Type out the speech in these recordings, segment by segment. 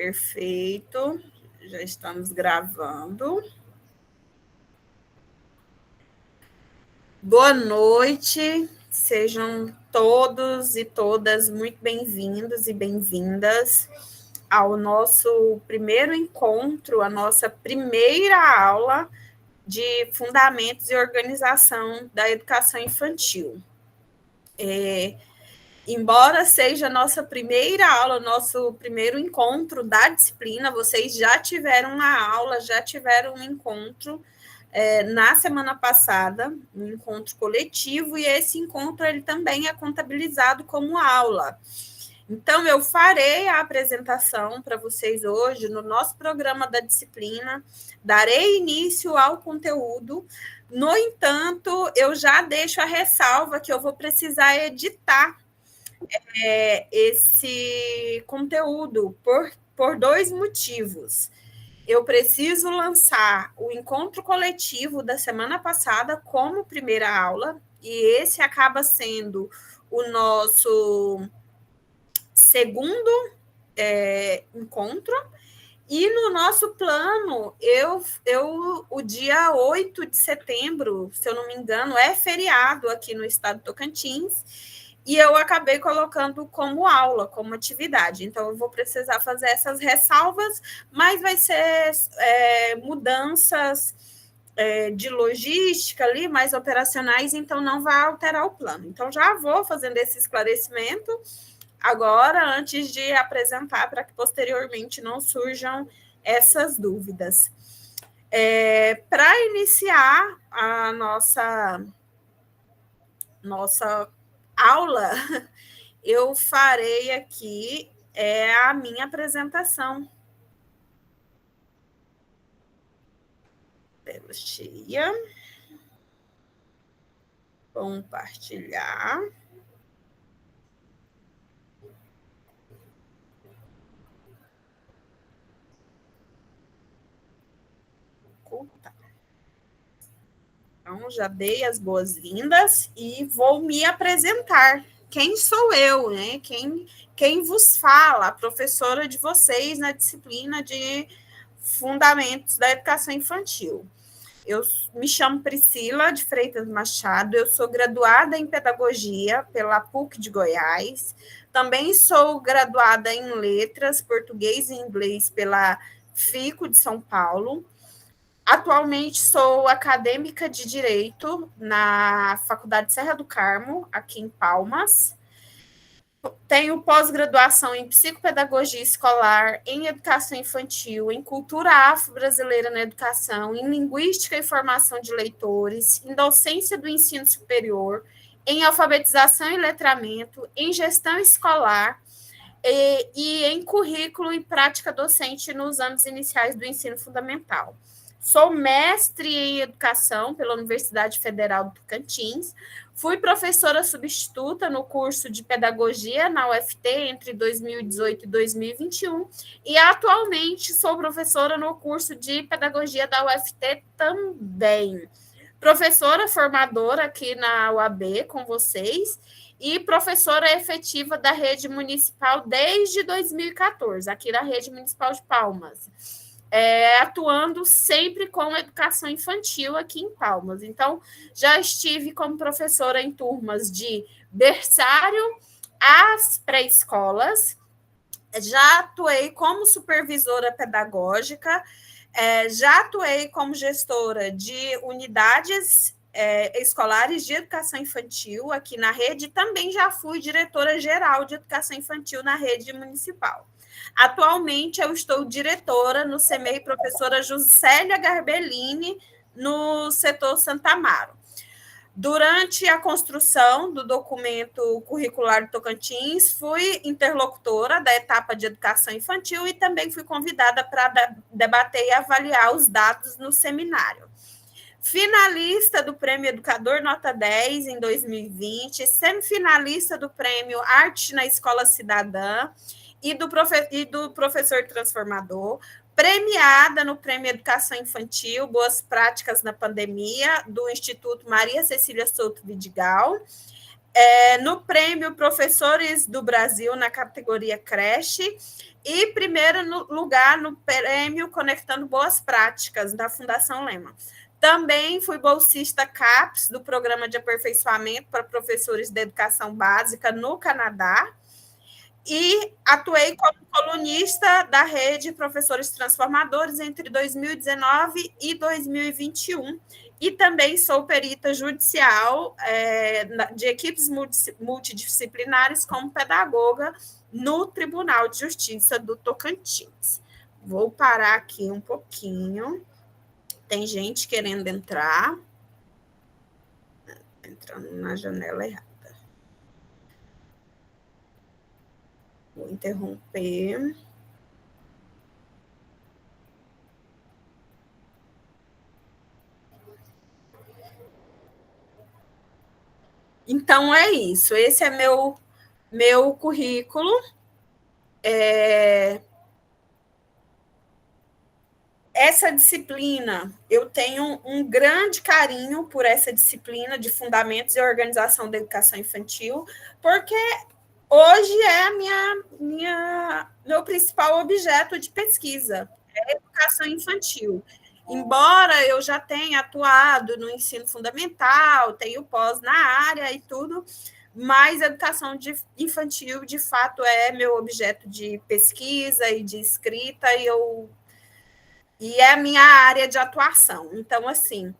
Perfeito. Já estamos gravando. Boa noite. Sejam todos e todas muito bem-vindos e bem-vindas ao nosso primeiro encontro, a nossa primeira aula de Fundamentos e Organização da Educação Infantil. Embora seja a nossa primeira aula, nosso primeiro encontro da disciplina, vocês já tiveram uma aula, já tiveram um encontro na semana passada, um encontro coletivo, e esse encontro ele também é contabilizado como aula. Então, eu farei a apresentação para vocês hoje no nosso programa da disciplina, darei início ao conteúdo. No entanto, eu já deixo a ressalva que eu vou precisar editar esse conteúdo por dois motivos. Eu preciso lançar o encontro coletivo da semana passada como primeira aula, e esse acaba sendo o nosso segundo encontro. E no nosso plano, o dia 8 de setembro, se eu não me engano, é feriado aqui no estado do Tocantins, e eu acabei colocando como aula, como atividade. Então, eu vou precisar fazer essas ressalvas, mas vai ser mudanças de logística ali, mais operacionais, então não vai alterar o plano. Então, já vou fazendo esse esclarecimento agora, antes de apresentar, para que posteriormente não surjam essas dúvidas. Para iniciar a nossa aula, eu farei aqui a minha apresentação. Tela cheia. Compartilhar. Então, já dei as boas-vindas e vou me apresentar. Quem sou eu, né? Quem vos fala, a professora de vocês na disciplina de Fundamentos da Educação Infantil. Eu me chamo Priscila de Freitas Machado, eu sou graduada em Pedagogia pela PUC de Goiás, também sou graduada em Letras, Português e Inglês pela FICO de São Paulo. Atualmente sou acadêmica de Direito na Faculdade Serra do Carmo, aqui em Palmas. Tenho pós-graduação em Psicopedagogia Escolar, em Educação Infantil, em Cultura Afro-Brasileira na Educação, em Linguística e Formação de Leitores, em Docência do Ensino Superior, em Alfabetização e Letramento, em Gestão Escolar e em Currículo e Prática Docente nos anos iniciais do ensino fundamental. Sou mestre em Educação pela Universidade Federal do Tocantins, fui professora substituta no curso de Pedagogia na UFT entre 2018 e 2021 e atualmente sou professora no curso de Pedagogia da UFT também. Professora formadora aqui na UAB com vocês e professora efetiva da rede municipal desde 2014, aqui na rede municipal de Palmas. Atuando sempre com educação infantil aqui em Palmas. Então, já estive como professora em turmas de berçário às pré-escolas, já atuei como supervisora pedagógica, já atuei como gestora de unidades escolares de educação infantil aqui na rede, também já fui diretora geral de educação infantil na rede municipal. Atualmente, eu estou diretora no CEMEI Professora Juscelia Garbellini, no setor Santa Amaro. Durante a construção do documento curricular do Tocantins, fui interlocutora da etapa de educação infantil e também fui convidada para debater e avaliar os dados no seminário. Finalista do Prêmio Educador Nota 10 em 2020, semifinalista do Prêmio Arte na Escola Cidadã, e do Professor Transformador, premiada no Prêmio Educação Infantil, Boas Práticas na Pandemia, do Instituto Maria Cecília Souto Vidigal, no prêmio Professores do Brasil, na categoria creche, e primeiro lugar no prêmio Conectando Boas Práticas, da Fundação Lema. Também fui bolsista CAPES, do Programa de Aperfeiçoamento para Professores de Educação Básica no Canadá, e atuei como colunista da rede Professores Transformadores entre 2019 e 2021, e também sou perita judicial de equipes multidisciplinares como pedagoga no Tribunal de Justiça do Tocantins. Vou parar aqui um pouquinho. Tem gente querendo entrar. Entrando na janela errada. Vou interromper. Então, é isso. Esse é meu currículo. Essa disciplina, eu tenho um grande carinho por essa disciplina de Fundamentos e Organização da Educação Infantil, porque hoje é meu principal objeto de pesquisa, é a educação infantil. Embora eu já tenha atuado no ensino fundamental, tenho pós na área e tudo, mas a educação infantil, de fato, é meu objeto de pesquisa e de escrita, e é a minha área de atuação. Então, assim,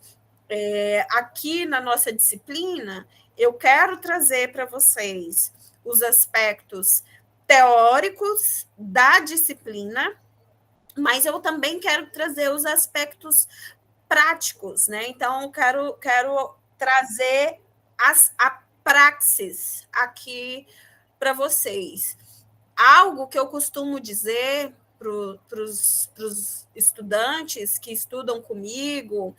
aqui na nossa disciplina, eu quero trazer para vocês os aspectos teóricos da disciplina, mas eu também quero trazer os aspectos práticos, né? Então, eu quero trazer a praxis aqui para vocês. Algo que eu costumo dizer para os estudantes que estudam comigo,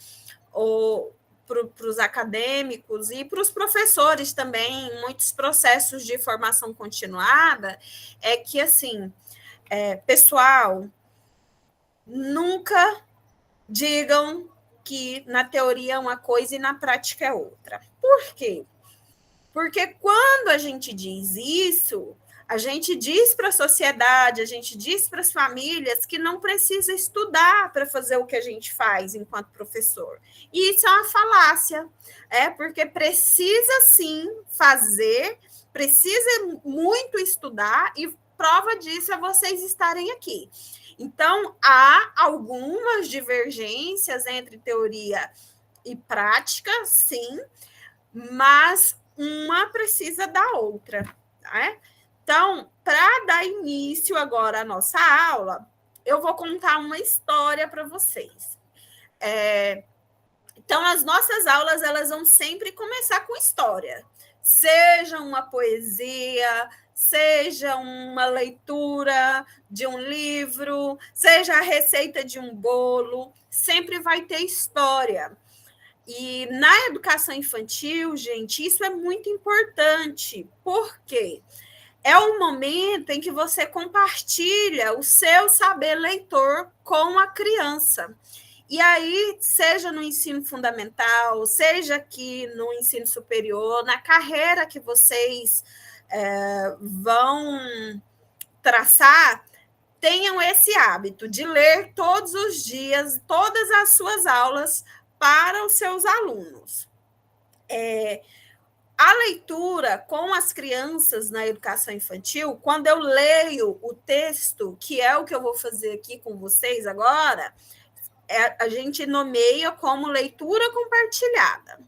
ou para os acadêmicos e para os professores também, em muitos processos de formação continuada, é que, assim, pessoal, nunca digam que na teoria é uma coisa e na prática é outra. Por quê? Porque quando a gente diz isso, a gente diz para a sociedade, a gente diz para as famílias que não precisa estudar para fazer o que a gente faz enquanto professor. E isso é uma falácia, porque precisa sim fazer, precisa muito estudar, e prova disso é vocês estarem aqui. Então, há algumas divergências entre teoria e prática, sim, mas uma precisa da outra, tá? Então, para dar início agora à nossa aula, eu vou contar uma história para vocês. Então, as nossas aulas, elas vão sempre começar com história. Seja uma poesia, seja uma leitura de um livro, seja a receita de um bolo, sempre vai ter história. E na educação infantil, gente, isso é muito importante. Por quê? É o momento em que você compartilha o seu saber leitor com a criança. E aí, seja no ensino fundamental, seja aqui no ensino superior, na carreira que vocês vão traçar, tenham esse hábito de ler todos os dias, todas as suas aulas para os seus alunos. A leitura com as crianças na educação infantil, quando eu leio o texto, que é o que eu vou fazer aqui com vocês agora, a gente nomeia como leitura compartilhada.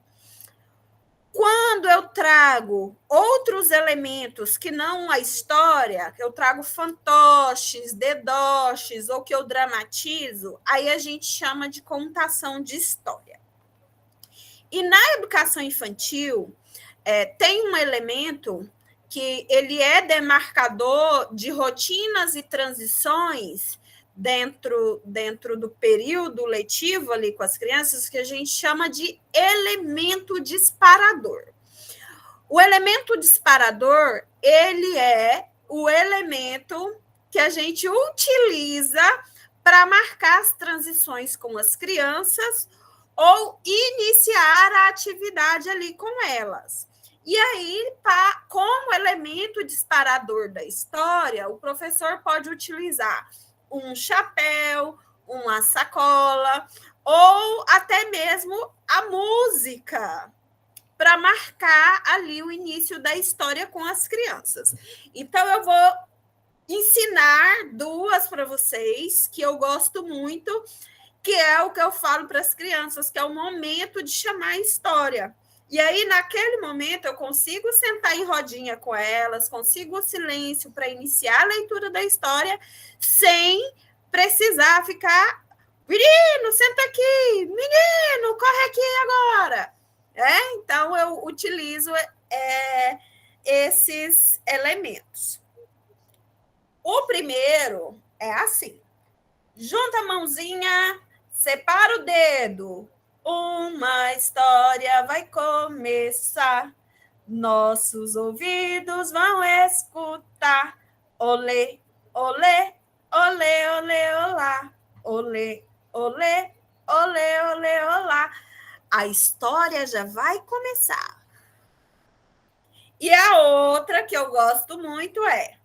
Quando eu trago outros elementos que não a história, que eu trago fantoches, dedoches, ou que eu dramatizo, aí a gente chama de contação de história. E na educação infantil, tem um elemento que ele é demarcador de rotinas e transições dentro do período letivo ali com as crianças, que a gente chama de elemento disparador. O elemento disparador, ele é o elemento que a gente utiliza para marcar as transições com as crianças ou iniciar a atividade ali com elas. E aí, como elemento disparador da história, o professor pode utilizar um chapéu, uma sacola, ou até mesmo a música, para marcar ali o início da história com as crianças. Então, eu vou ensinar duas para vocês, que eu gosto muito, que é o que eu falo para as crianças, que é o momento de chamar a história. E aí, naquele momento, eu consigo sentar em rodinha com elas, consigo o silêncio para iniciar a leitura da história, sem precisar ficar. Menino, senta aqui! Menino, corre aqui agora! Então, eu utilizo esses elementos. O primeiro é assim: junta a mãozinha, separa o dedo. Uma história vai começar. Nossos ouvidos vão escutar. Olê, olê, olê, olê, olá. Olê, olê, olê, olê, olá. A história já vai começar. E a outra que eu gosto muito é: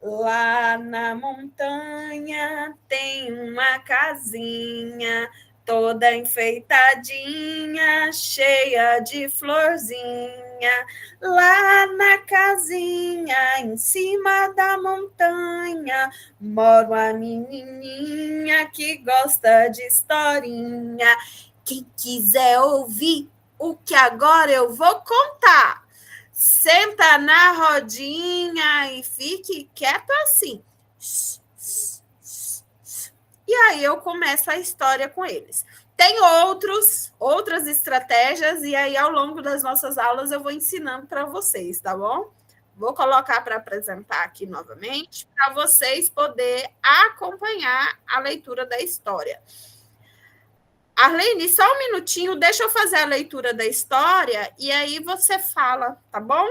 lá na montanha tem uma casinha toda enfeitadinha, cheia de florzinha. Lá na casinha, em cima da montanha, mora uma menininha que gosta de historinha. Quem quiser ouvir o que agora eu vou contar, senta na rodinha e fique quieto assim. E aí eu começo a história com eles. Tem outras estratégias, e aí ao longo das nossas aulas eu vou ensinando para vocês, tá bom? Vou colocar para apresentar aqui novamente, para vocês poderem acompanhar a leitura da história. Arlene, só um minutinho, deixa eu fazer a leitura da história e aí você fala, tá bom?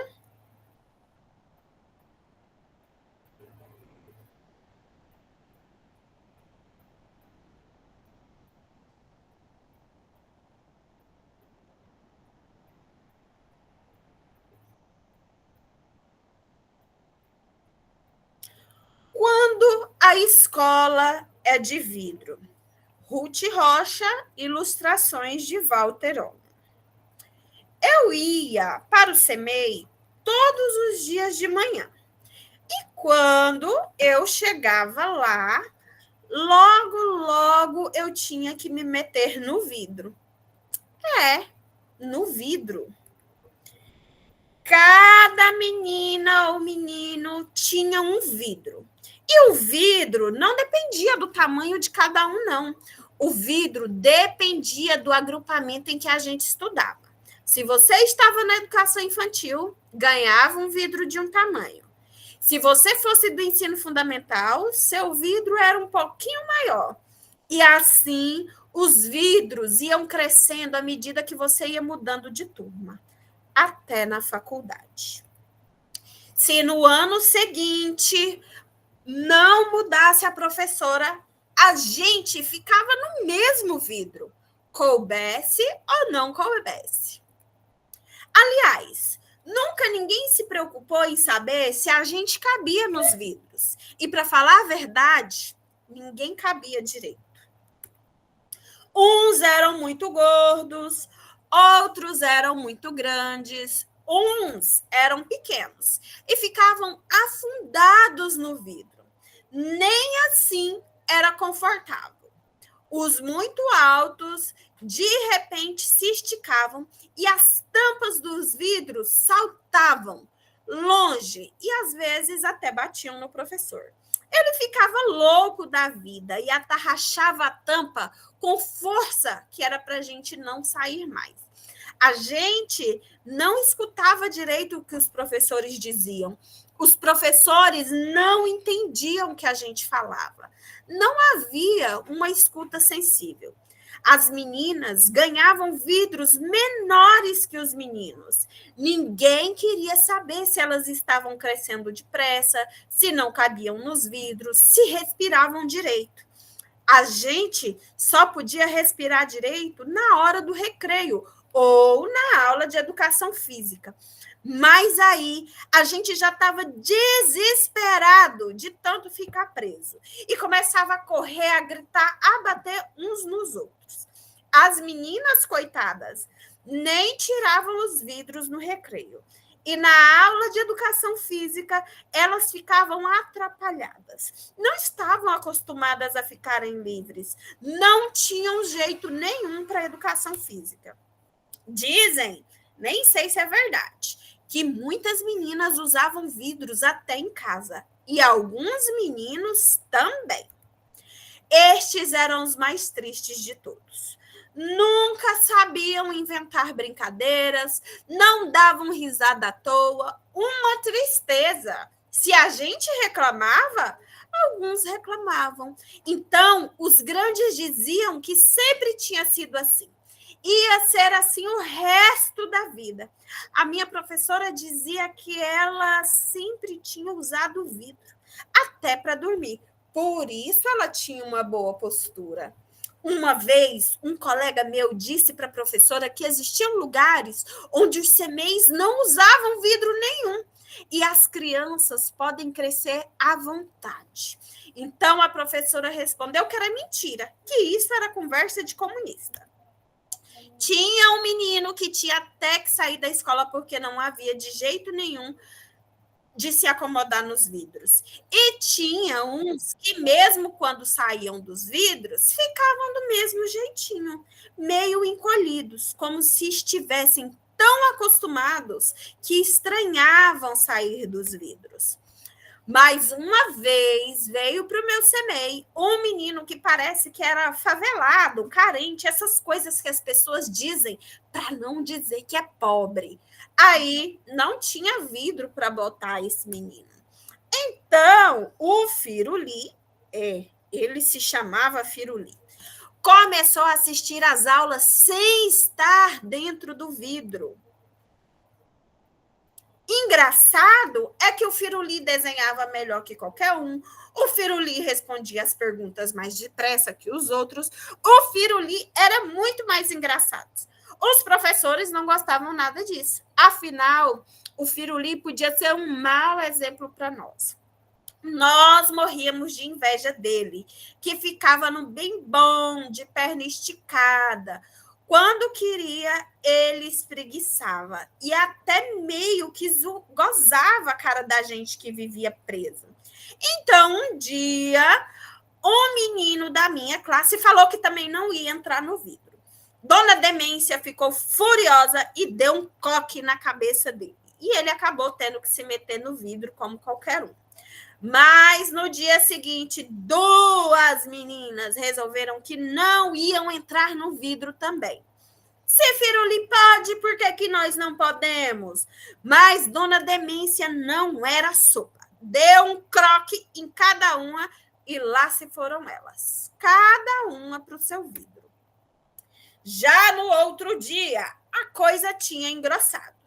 Quando a escola é de vidro. Ruth Rocha, ilustrações de Walter Ong. Eu ia para o CEMEI todos os dias de manhã. E quando eu chegava lá, logo eu tinha que me meter no vidro. No vidro. Cada menina ou menino tinha um vidro. E o vidro não dependia do tamanho de cada um, não. O vidro dependia do agrupamento em que a gente estudava. Se você estava na educação infantil, ganhava um vidro de um tamanho. Se você fosse do ensino fundamental, seu vidro era um pouquinho maior. E assim, os vidros iam crescendo à medida que você ia mudando de turma, até na faculdade. Se no ano seguinte não mudasse a professora, a gente ficava no mesmo vidro, coubesse ou não coubesse. Aliás, nunca ninguém se preocupou em saber se a gente cabia nos vidros. E, para falar a verdade, ninguém cabia direito. Uns eram muito gordos, outros eram muito grandes, uns eram pequenos e ficavam afundados no vidro. Nem assim era confortável. Os muito altos, de repente, se esticavam e as tampas dos vidros saltavam longe e, às vezes, até batiam no professor. Ele ficava louco da vida e atarrachava a tampa com força, que era para a gente não sair mais. A gente não escutava direito o que os professores diziam. Os professores não entendiam o que a gente falava. Não havia uma escuta sensível. As meninas ganhavam vidros menores que os meninos. Ninguém queria saber se elas estavam crescendo depressa, se não cabiam nos vidros, se respiravam direito. A gente só podia respirar direito na hora do recreio ou na aula de educação física. Mas aí a gente já estava desesperado de tanto ficar preso. E começava a correr, a gritar, a bater uns nos outros. As meninas, coitadas, nem tiravam os vidros no recreio. E na aula de educação física, elas ficavam atrapalhadas. Não estavam acostumadas a ficarem livres. Não tinham jeito nenhum para a educação física. Dizem, nem sei se é verdade, que muitas meninas usavam vidros até em casa. E alguns meninos também. Estes eram os mais tristes de todos. Nunca sabiam inventar brincadeiras, não davam risada à toa, uma tristeza. Se a gente reclamava, alguns reclamavam. Então, os grandes diziam que sempre tinha sido assim. Ia ser assim o resto da vida. A minha professora dizia que ela sempre tinha usado vidro, até para dormir. Por isso ela tinha uma boa postura. Uma vez, um colega meu disse para a professora que existiam lugares onde os semeis não usavam vidro nenhum e as crianças podem crescer à vontade. Então a professora respondeu que era mentira, que isso era conversa de comunista. Tinha um menino que tinha até que sair da escola porque não havia de jeito nenhum de se acomodar nos vidros. E tinha uns que, mesmo quando saíam dos vidros, ficavam do mesmo jeitinho, meio encolhidos, como se estivessem tão acostumados que estranhavam sair dos vidros. Mas uma vez veio para o meu CEMEI um menino que parece que era favelado, carente, essas coisas que as pessoas dizem para não dizer que é pobre. Aí não tinha vidro para botar esse menino. Então, o Firuli, ele se chamava Firuli, começou a assistir às aulas sem estar dentro do vidro. Engraçado é que o Firuli desenhava melhor que qualquer um, o Firuli respondia as perguntas mais depressa que os outros, o Firuli era muito mais engraçado. Os professores não gostavam nada disso. Afinal, o Firuli podia ser um mau exemplo para nós. Nós morríamos de inveja dele, que ficava no bem bom, de perna esticada. Quando queria, ele espreguiçava e até meio que gozava a cara da gente que vivia preso. Então, um dia, um menino da minha classe falou que também não ia entrar no vidro. Dona Demência ficou furiosa e deu um coque na cabeça dele. E ele acabou tendo que se meter no vidro como qualquer um. Mas no dia seguinte, duas meninas resolveram que não iam entrar no vidro também. Se Firuli pode, por que que nós não podemos? Mas Dona Demência não era sopa. Deu um croque em cada uma e lá se foram elas. Cada uma para o seu vidro. Já no outro dia, a coisa tinha engrossado.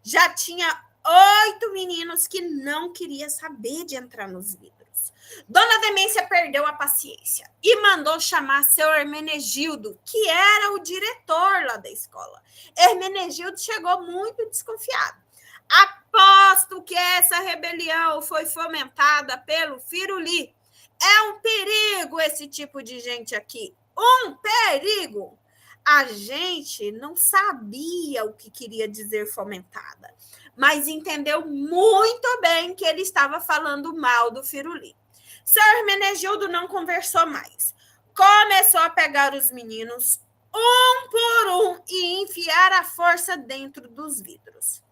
Já tinha 8 meninos que não queriam saber de entrar nos vidros. Dona Demência perdeu a paciência e mandou chamar seu Hermenegildo, que era o diretor lá da escola. Hermenegildo chegou muito desconfiado. Aposto que essa rebelião foi fomentada pelo Firuli. É um perigo esse tipo de gente aqui. Um perigo! A gente não sabia o que queria dizer fomentada, mas entendeu muito bem que ele estava falando mal do Firuli. Seu Hermenegildo não conversou mais. Começou a pegar os meninos, um por um, e enfiar a força dentro dos vidros.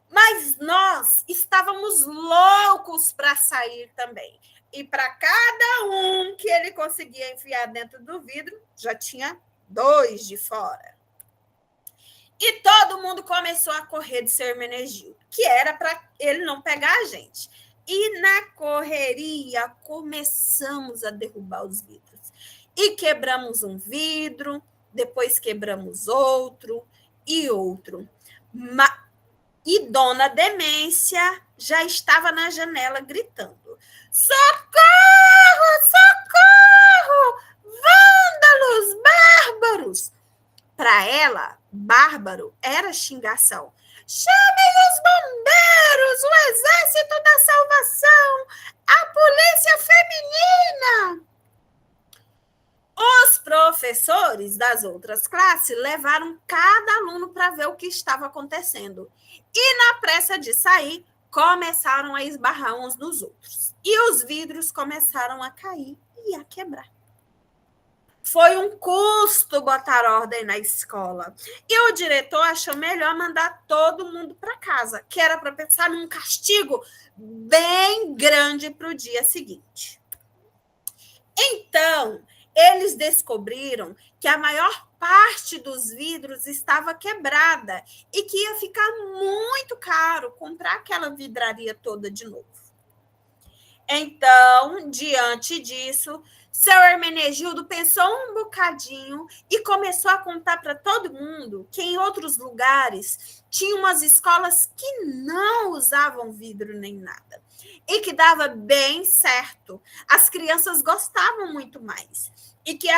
Mas nós estávamos loucos para sair também. E para cada um que ele conseguia enfiar dentro do vidro, já tinha 2 de fora. E todo mundo começou a correr de seu Hermenegildo, que era para ele não pegar a gente. E na correria começamos a derrubar os vidros. E quebramos um vidro, depois quebramos outro e outro. E Dona Demência já estava na janela gritando: socorro, socorro! Vândalos, bárbaros! Para ela, bárbaro era xingação. Chamem os bombeiros, o Exército da Salvação, a Polícia Feminina. Os professores das outras classes levaram cada aluno para ver o que estava acontecendo. E, na pressa de sair, começaram a esbarrar uns nos outros. E os vidros começaram a cair e a quebrar. Foi um custo botar ordem na escola. E o diretor achou melhor mandar todo mundo para casa, que era para pensar num castigo bem grande para o dia seguinte. Então, eles descobriram que a maior parte dos vidros estava quebrada e que ia ficar muito caro comprar aquela vidraria toda de novo. Então, diante disso, seu Hermenegildo pensou um bocadinho e começou a contar para todo mundo que em outros lugares tinha umas escolas que não usavam vidro nem nada e que dava bem certo. As crianças gostavam muito mais. E que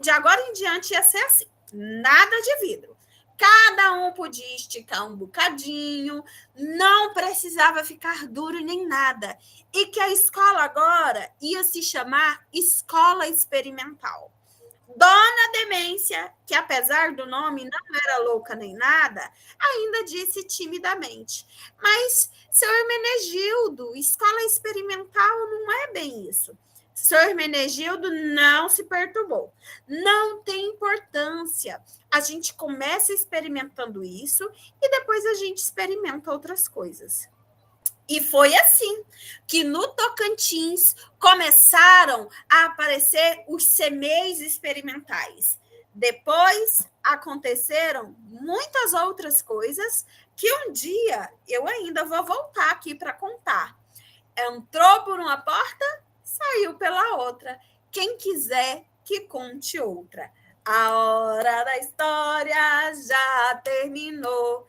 de agora em diante ia ser assim, nada de vidro. Cada um podia esticar um bocadinho, não precisava ficar duro nem nada. E que a escola agora ia se chamar Escola Experimental. Dona Demência, que apesar do nome não era louca nem nada, ainda disse timidamente: mas, seu Hermenegildo, escola experimental não é bem isso. Seu Hermenegildo não se perturbou. Não tem importância. A gente começa experimentando isso e depois a gente experimenta outras coisas. E foi assim que no Tocantins começaram a aparecer os CMEs experimentais. Depois aconteceram muitas outras coisas que um dia eu ainda vou voltar aqui para contar. Entrou por uma porta, saiu pela outra. Quem quiser que conte outra. A hora da história já terminou.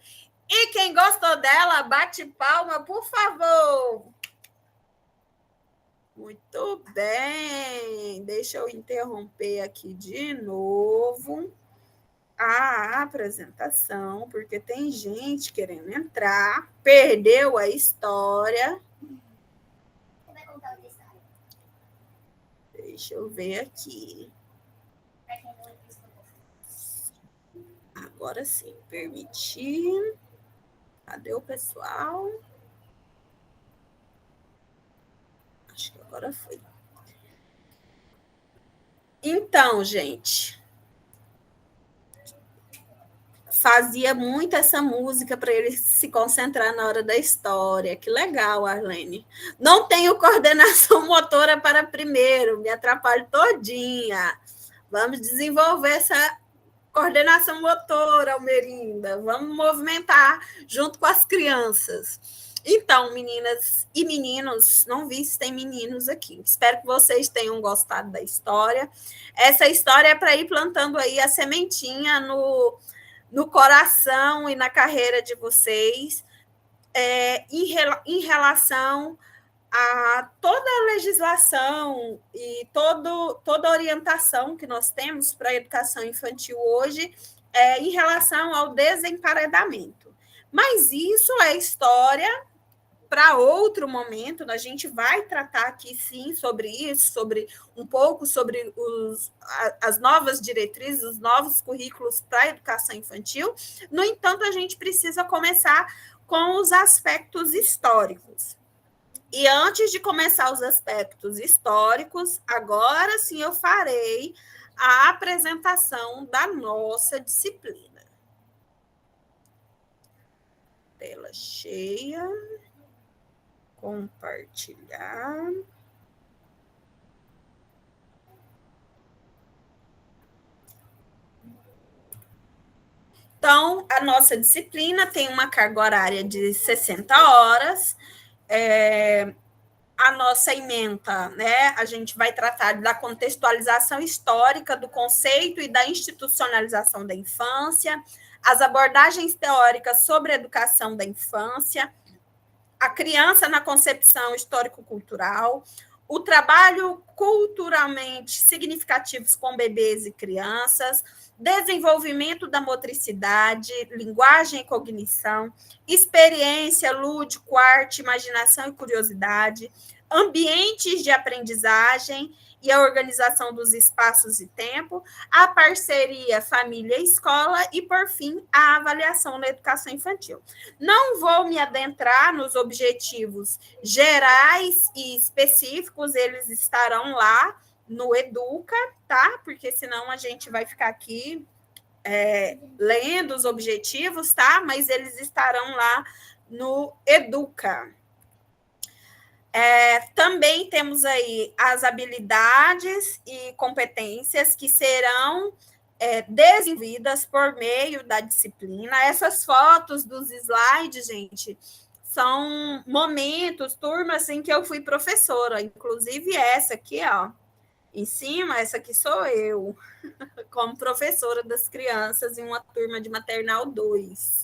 E quem gostou dela, bate palma, por favor. Muito bem. Deixa eu interromper aqui de novo a apresentação, porque tem gente querendo entrar, perdeu a história. Você vai contar outra história? Deixa eu ver aqui. Agora sim, permitir. Cadê o pessoal? Acho que agora foi. Então, gente, fazia muito essa música para ele se concentrar na hora da história. Que legal, Arlene. Não tenho coordenação motora para primeiro, me atrapalho todinha. Vamos desenvolver essa coordenação motora, Almerinda. Vamos movimentar junto com as crianças. Então, meninas e meninos, não vi se tem meninos aqui. Espero que vocês tenham gostado da história. Essa história é para ir plantando aí a sementinha no coração e na carreira de vocês, em relação a toda a legislação e toda a orientação que nós temos para a educação infantil hoje, em relação ao desemparedamento. Mas isso é história para outro momento. A gente vai tratar aqui, sim, sobre isso, um pouco sobre as novas diretrizes, os novos currículos para a educação infantil. No entanto, a gente precisa começar com os aspectos históricos. E antes de começar os aspectos históricos, agora sim eu farei a apresentação da nossa disciplina. Tela cheia. Compartilhar. Então, a nossa disciplina tem uma carga horária de 60 horas. A nossa ementa, né? A gente vai tratar da contextualização histórica do conceito e da institucionalização da infância, as abordagens teóricas sobre a educação da infância, a criança na concepção histórico-cultural, o trabalho culturalmente significativos com bebês e crianças, desenvolvimento da motricidade, linguagem e cognição, experiência, lúdico, arte, imaginação e curiosidade, ambientes de aprendizagem e a organização dos espaços e tempo, a parceria família-escola e, por fim, a avaliação na educação infantil. Não vou me adentrar nos objetivos gerais e específicos, eles estarão lá no Educa, tá? Porque senão a gente vai ficar aqui lendo os objetivos, tá? Mas eles estarão lá no Educa. Também temos aí as habilidades e competências que serão desenvolvidas por meio da disciplina. Essas fotos dos slides, gente, são momentos, turmas em que eu fui professora, inclusive essa aqui, ó, em cima, essa aqui sou eu, como professora das crianças em uma turma de maternal 2.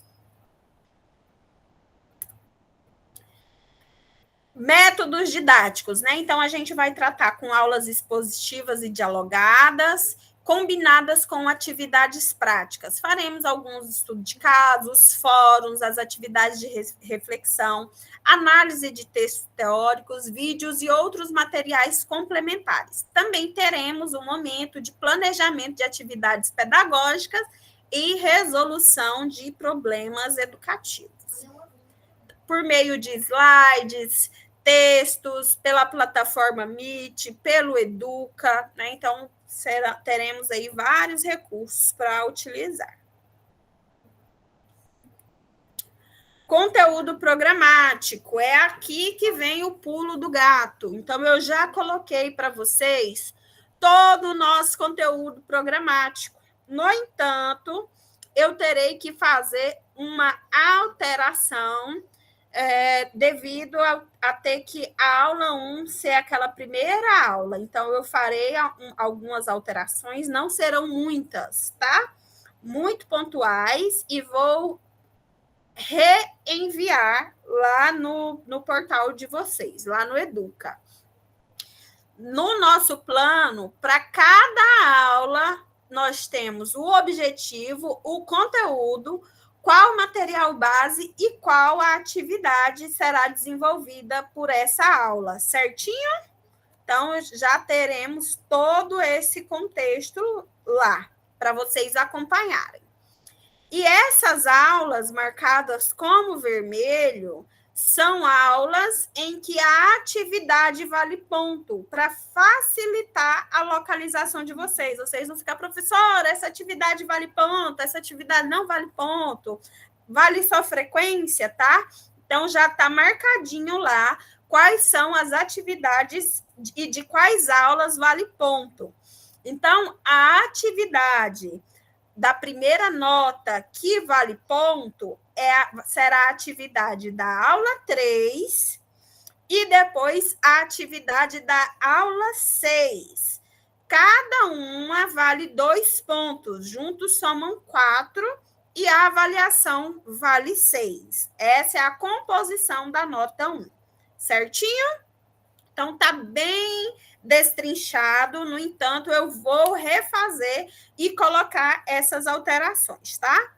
Métodos didáticos, né? Então, a gente vai tratar com aulas expositivas e dialogadas, combinadas com atividades práticas. Faremos alguns estudos de casos, fóruns, as atividades de reflexão, análise de textos teóricos, vídeos e outros materiais complementares. Também teremos um momento de planejamento de atividades pedagógicas e resolução de problemas educativos. Por meio de slides, textos, pela plataforma Meet, pelo Educa, né? Então, teremos aí vários recursos para utilizar. Conteúdo programático, é aqui que vem o pulo do gato. Então, eu já coloquei para vocês todo o nosso conteúdo programático. No entanto, eu terei que fazer uma alteração devido a ter que a aula 1 ser aquela primeira aula. Então, eu farei algumas alterações, não serão muitas, tá? Muito pontuais, e vou reenviar lá no portal de vocês, lá no Educa. No nosso plano, para cada aula, nós temos o objetivo, o conteúdo, qual material base e qual a atividade será desenvolvida por essa aula, certinho? Então, já teremos todo esse contexto lá, para vocês acompanharem. E essas aulas marcadas como vermelho são aulas em que a atividade vale ponto, para facilitar a localização de vocês. Vocês vão ficar, professora, essa atividade vale ponto, essa atividade não vale ponto, vale só frequência, tá? Então, já está marcadinho lá quais são as atividades e de quais aulas vale ponto. Então, a atividade da primeira nota que vale ponto será a atividade da aula 3 e depois a atividade da aula 6. Cada uma vale 2 pontos, juntos somam 4 e a avaliação vale 6. Essa é a composição da nota 1, certinho? Então, tá bem destrinchado, no entanto, eu vou refazer e colocar essas alterações, tá?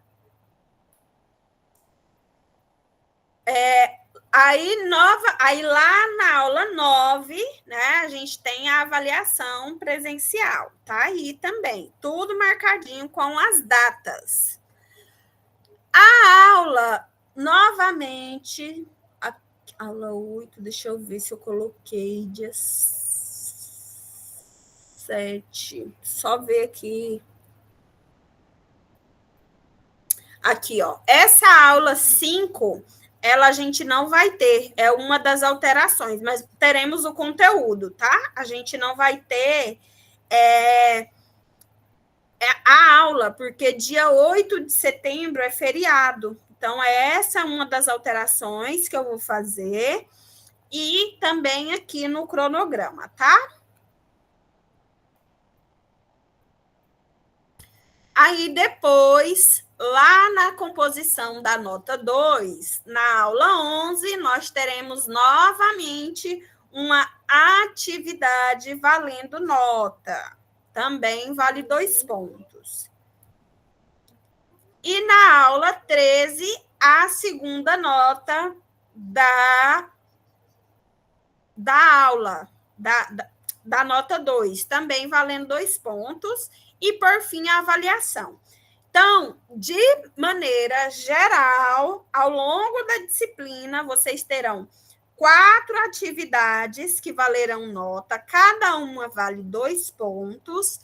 Aí lá na aula 9, né, a gente tem a avaliação presencial, tá aí também, tudo marcadinho com as datas. A aula, novamente, aula 8, deixa eu ver se eu coloquei dia 7, só ver aqui. Aqui, ó, essa aula 5, ela a gente não vai ter, é uma das alterações, mas teremos o conteúdo, tá? A gente não vai ter a aula, porque dia 8 de setembro é feriado. Então, essa é uma das alterações que eu vou fazer, e também aqui no cronograma, tá? Aí, depois, lá na composição da nota 2, na aula 11, nós teremos novamente uma atividade valendo nota. Também vale 2 pontos. E na aula 13, a segunda nota da aula, da nota 2, também valendo 2 pontos. E, por fim, a avaliação. Então, de maneira geral, ao longo da disciplina, vocês terão 4 atividades que valerão nota, cada uma vale 2 pontos,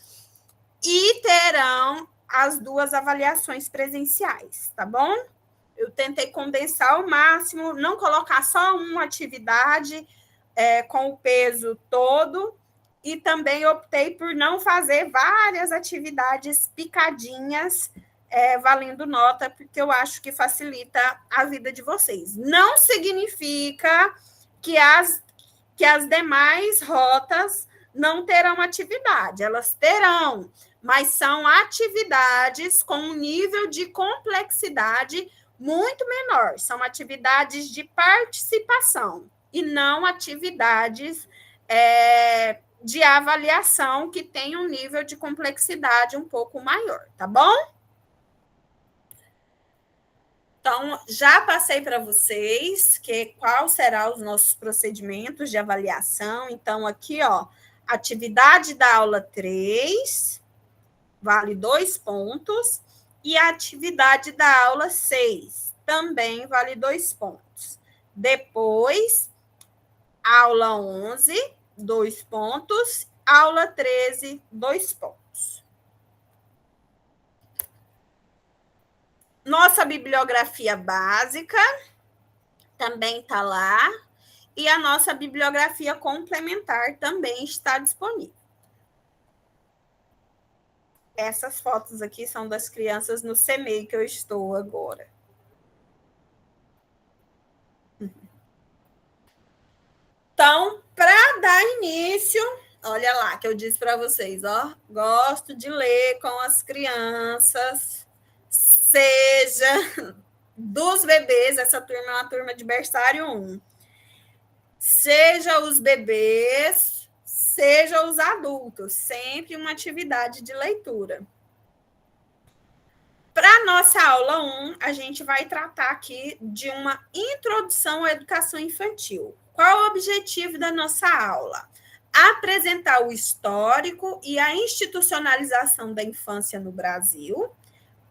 e terão as 2 avaliações presenciais, tá bom? Eu tentei condensar ao máximo, não colocar só uma atividade com o peso todo, e também optei por não fazer várias atividades picadinhas, valendo nota, porque eu acho que facilita a vida de vocês. Não significa que as demais rotas não terão atividade, elas terão, mas são atividades com um nível de complexidade muito menor, são atividades de participação e não atividades de avaliação que tem um nível de complexidade um pouco maior, tá bom? Então, já passei para vocês qual serão os nossos procedimentos de avaliação. Então, aqui, ó, atividade da aula 3, vale 2 pontos, e a atividade da aula 6, também vale 2 pontos. Depois, aula 11, 2 pontos, aula 13, 2 pontos. Nossa bibliografia básica também está lá, e a nossa bibliografia complementar também está disponível. Essas fotos aqui são das crianças no CMEI que eu estou agora. Então, para dar início, olha lá que eu disse para vocês, ó, gosto de ler com as crianças, seja dos bebês, essa turma é uma turma de berçário 1, seja os bebês, seja os adultos, sempre uma atividade de leitura. Para a nossa aula 1, a gente vai tratar aqui de uma introdução à educação infantil. Qual o objetivo da nossa aula? Apresentar o histórico e a institucionalização da infância no Brasil.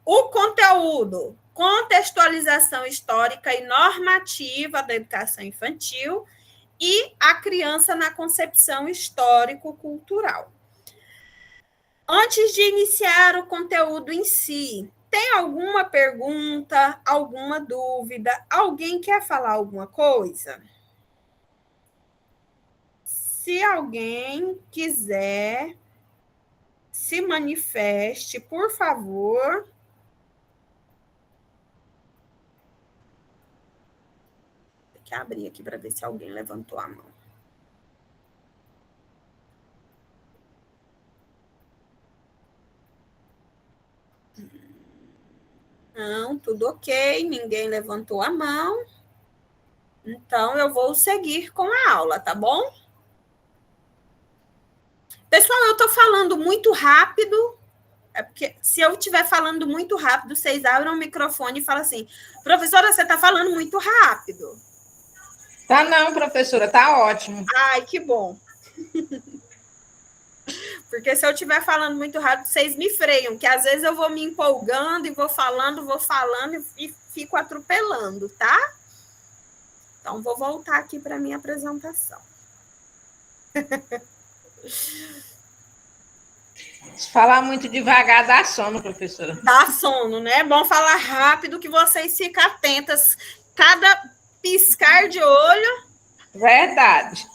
O conteúdo, contextualização histórica e normativa da educação infantil e a criança na concepção histórico-cultural. Antes de iniciar o conteúdo em si, tem alguma pergunta, alguma dúvida? Alguém quer falar alguma coisa? Se alguém quiser, se manifeste, por favor. Tem que abrir aqui para ver se alguém levantou a mão. Não, tudo ok, ninguém levantou a mão. Então, eu vou seguir com a aula, tá bom? Pessoal, eu estou falando muito rápido, porque se eu estiver falando muito rápido, vocês abrem o microfone e falam assim, professora, você está falando muito rápido. Tá não, professora, tá ótimo. Ai, que bom. Porque se eu estiver falando muito rápido, vocês me freiam, que às vezes eu vou me empolgando e vou falando e fico atropelando, tá? Então, vou voltar aqui para a minha apresentação. Se falar muito devagar, dá sono, professora. Dá sono, né? É bom falar rápido que vocês ficam atentas. Cada piscar de olho. Verdade.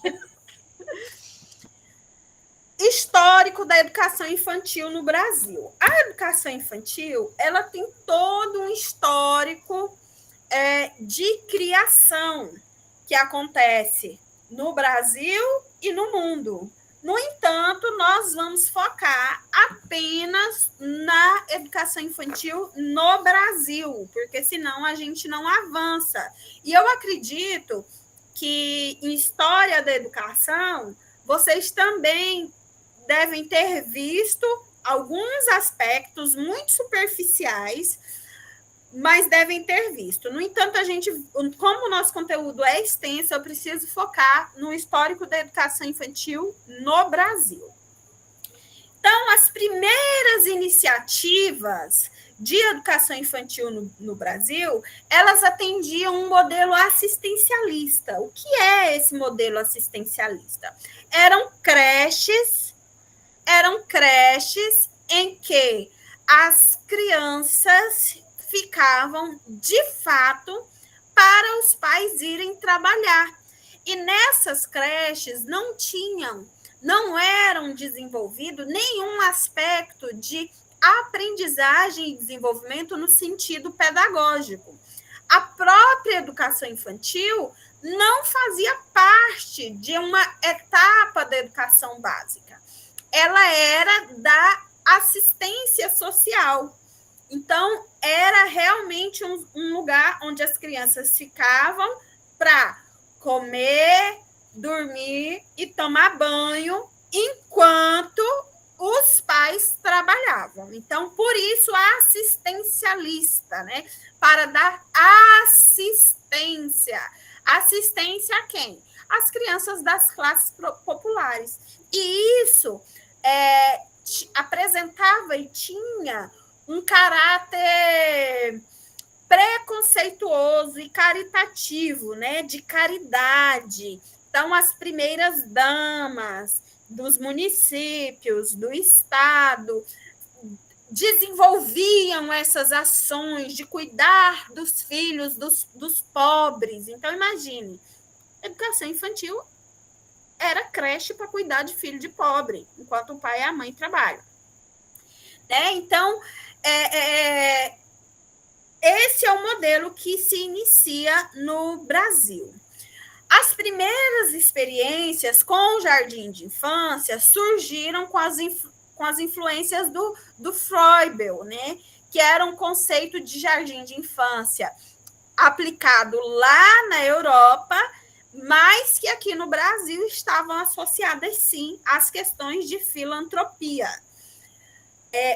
Histórico da educação infantil no Brasil. A educação infantil, ela tem todo um histórico de criação que acontece no Brasil e no mundo. No entanto, nós vamos focar apenas na educação infantil no Brasil, porque senão a gente não avança. E eu acredito que em História da Educação, vocês também devem ter visto alguns aspectos muito superficiais, mas devem ter visto. No entanto, como o nosso conteúdo é extenso, eu preciso focar no histórico da educação infantil no Brasil. Então, as primeiras iniciativas de educação infantil no Brasil, elas atendiam um modelo assistencialista. O que é esse modelo assistencialista? Eram creches em que as crianças ficavam, de fato, para os pais irem trabalhar. E nessas creches não eram desenvolvido nenhum aspecto de aprendizagem e desenvolvimento no sentido pedagógico. A própria educação infantil não fazia parte de uma etapa da educação básica. Ela era da assistência social. Então, era realmente um lugar onde as crianças ficavam para comer, dormir e tomar banho enquanto os pais trabalhavam. Então, por isso, assistencialista, né? Para dar assistência. Assistência a quem? As crianças das classes populares. E isso apresentava e tinha um caráter preconceituoso e caritativo, né? De caridade. Então, as primeiras damas dos municípios, do estado, desenvolviam essas ações de cuidar dos filhos dos pobres. Então, imagine, educação infantil era creche para cuidar de filho de pobre, enquanto o pai e a mãe trabalham. Então, esse é o modelo que se inicia no Brasil. As primeiras experiências com o jardim de infância surgiram com as influências do Froebel, né? Que era um conceito de jardim de infância aplicado lá na Europa, mas que aqui no Brasil estavam associadas, sim, às questões de filantropia.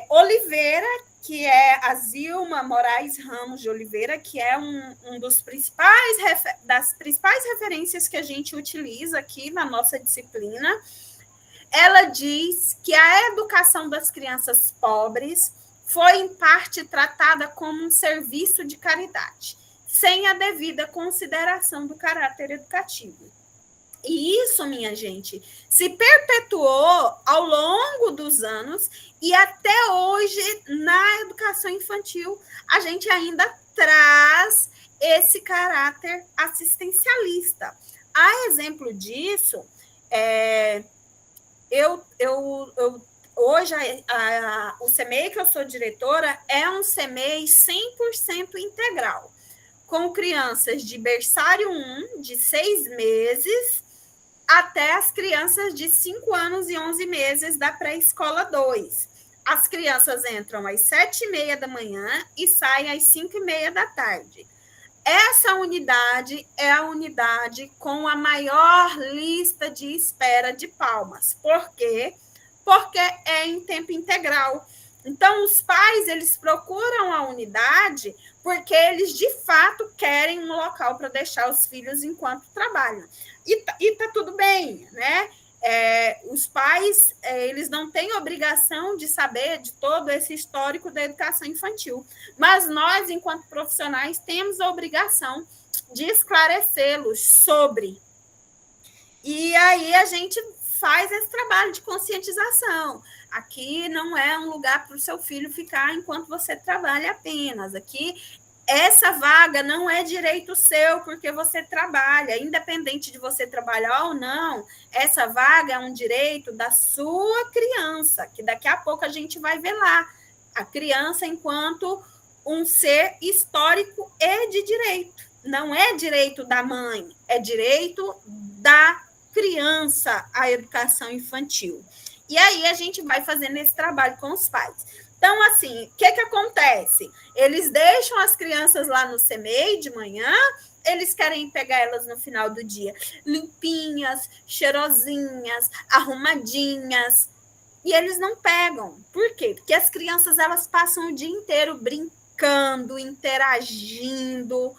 Oliveira, que é a Zilma Moraes Ramos de Oliveira, que é das principais referências que a gente utiliza aqui na nossa disciplina, ela diz que a educação das crianças pobres foi, em parte, tratada como um serviço de caridade, sem a devida consideração do caráter educativo. E isso, minha gente, se perpetuou ao longo dos anos e até hoje, na educação infantil, a gente ainda traz esse caráter assistencialista. A exemplo disso, hoje o CEMEI que eu sou diretora é um CEMEI 100% integral, com crianças de berçário 1, de 6 meses, até as crianças de 5 anos e 11 meses da pré-escola 2. As crianças entram às 7h30 da manhã e saem às 5h30 da tarde. Essa unidade é a unidade com a maior lista de espera de Palmas. Por quê? Porque é em tempo integral. Então, os pais, eles procuram a unidade porque eles, de fato, querem um local para deixar os filhos enquanto trabalham. E tá tudo bem, né? Os pais, eles não têm obrigação de saber de todo esse histórico da educação infantil, mas nós, enquanto profissionais, temos a obrigação de esclarecê-los sobre. E aí a gente faz esse trabalho de conscientização. Aqui não é um lugar para o seu filho ficar enquanto você trabalha apenas. Aqui, essa vaga não é direito seu porque você trabalha. Independente de você trabalhar ou não, essa vaga é um direito da sua criança, que daqui a pouco a gente vai ver lá. A criança enquanto um ser histórico e de direito. Não é direito da mãe, é direito da criança à educação infantil. E aí a gente vai fazendo esse trabalho com os pais. Então, assim, o que acontece? Eles deixam as crianças lá no CEMEI de manhã, eles querem pegar elas no final do dia limpinhas, cheirosinhas, arrumadinhas, e eles não pegam. Por quê? Porque as crianças, elas passam o dia inteiro brincando, interagindo,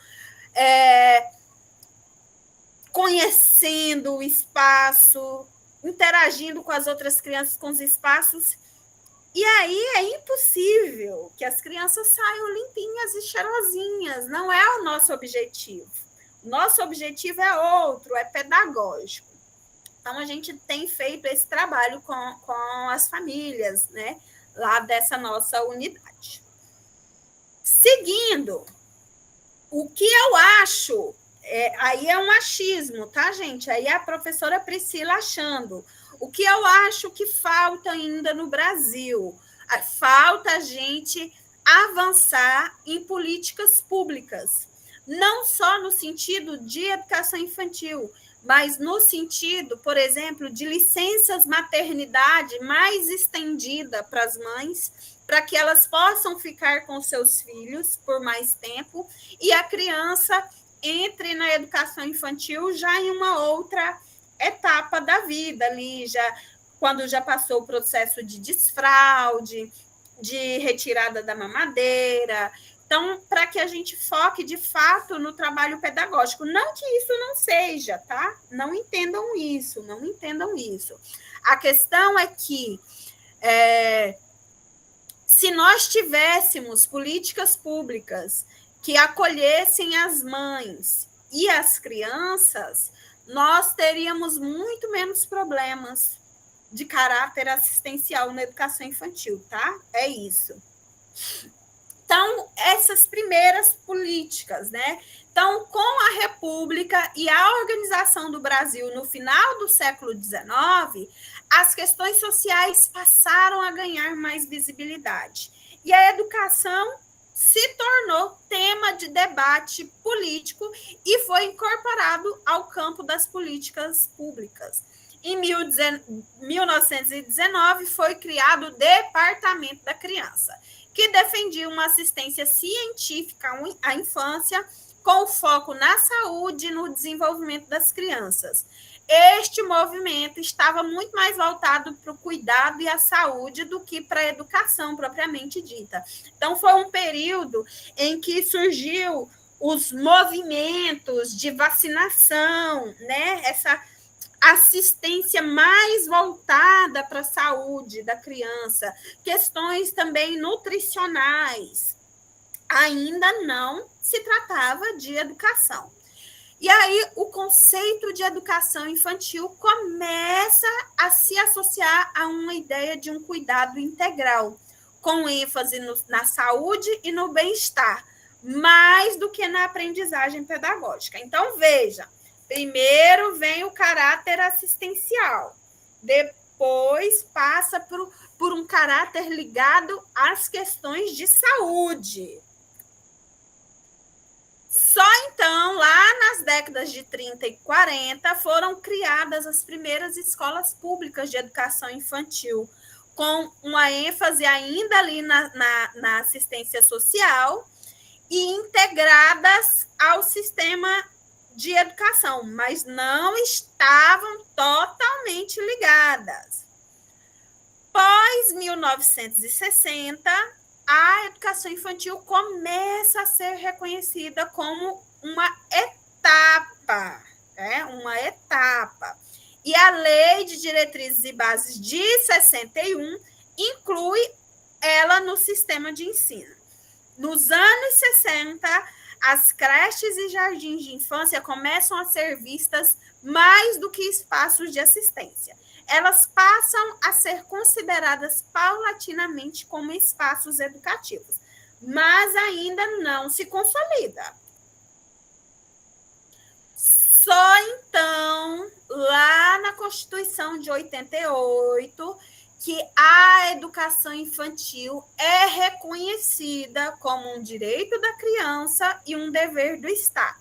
conhecendo o espaço, interagindo com as outras crianças, com os espaços. E aí é impossível que as crianças saiam limpinhas e cheirosinhas. Não é o nosso objetivo. O nosso objetivo é outro, é pedagógico. Então, a gente tem feito esse trabalho com as famílias, né, lá dessa nossa unidade. Seguindo, o que eu acho, aí é um achismo, tá, gente? Aí é a professora Priscila achando. O que eu acho que falta ainda no Brasil? Falta a gente avançar em políticas públicas, não só no sentido de educação infantil, mas no sentido, por exemplo, de licenças maternidade mais estendida para as mães, para que elas possam ficar com seus filhos por mais tempo e a criança entre na educação infantil já em uma outra etapa da vida, ali quando já passou o processo de desfraude, de retirada da mamadeira. Então, para que a gente foque, de fato, no trabalho pedagógico. Não que isso não seja, tá? Não entendam isso, não entendam isso. A questão é que, se nós tivéssemos políticas públicas que acolhessem as mães e as crianças, nós teríamos muito menos problemas de caráter assistencial na educação infantil, tá? É isso. Então, essas primeiras políticas, né? Então, com a República e a organização do Brasil no final do século XIX, as questões sociais passaram a ganhar mais visibilidade. E a educação se tornou tema de debate político e foi incorporado ao campo das políticas públicas. Em 1919, foi criado o Departamento da Criança, que defendia uma assistência científica à infância, com foco na saúde e no desenvolvimento das crianças. Este movimento estava muito mais voltado para o cuidado e a saúde do que para a educação propriamente dita. Então, foi um período em que surgiu os movimentos de vacinação, né? Essa assistência mais voltada para a saúde da criança, questões também nutricionais. Ainda não se tratava de educação. E aí o conceito de educação infantil começa a se associar a uma ideia de um cuidado integral, com ênfase na saúde e no bem-estar, mais do que na aprendizagem pedagógica. Então, veja, primeiro vem o caráter assistencial, depois passa por um caráter ligado às questões de saúde. Só então, lá nas décadas de 30 e 40, foram criadas as primeiras escolas públicas de educação infantil, com uma ênfase ainda ali na assistência social e integradas ao sistema de educação, mas não estavam totalmente ligadas. Pós 1960, a educação infantil começa a ser reconhecida como uma etapa, né? Uma etapa. E a Lei de Diretrizes e Bases de 61 inclui ela no sistema de ensino. Nos anos 60, as creches e jardins de infância começam a ser vistas mais do que espaços de assistência. Elas passam a ser consideradas paulatinamente como espaços educativos, mas ainda não se consolida. Só então, lá na Constituição de 88, que a educação infantil é reconhecida como um direito da criança e um dever do Estado.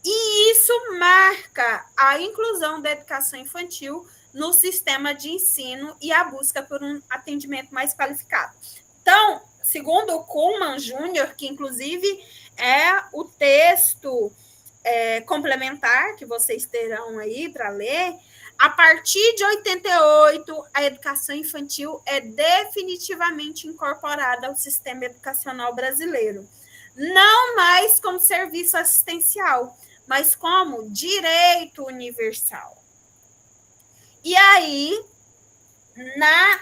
E isso marca a inclusão da educação infantil no sistema de ensino e a busca por um atendimento mais qualificado. Então, segundo o Kuhlman Jr., que inclusive é o texto complementar que vocês terão aí para ler, a partir de 88, a educação infantil é definitivamente incorporada ao sistema educacional brasileiro. Não mais como serviço assistencial, mas como direito universal. E aí, na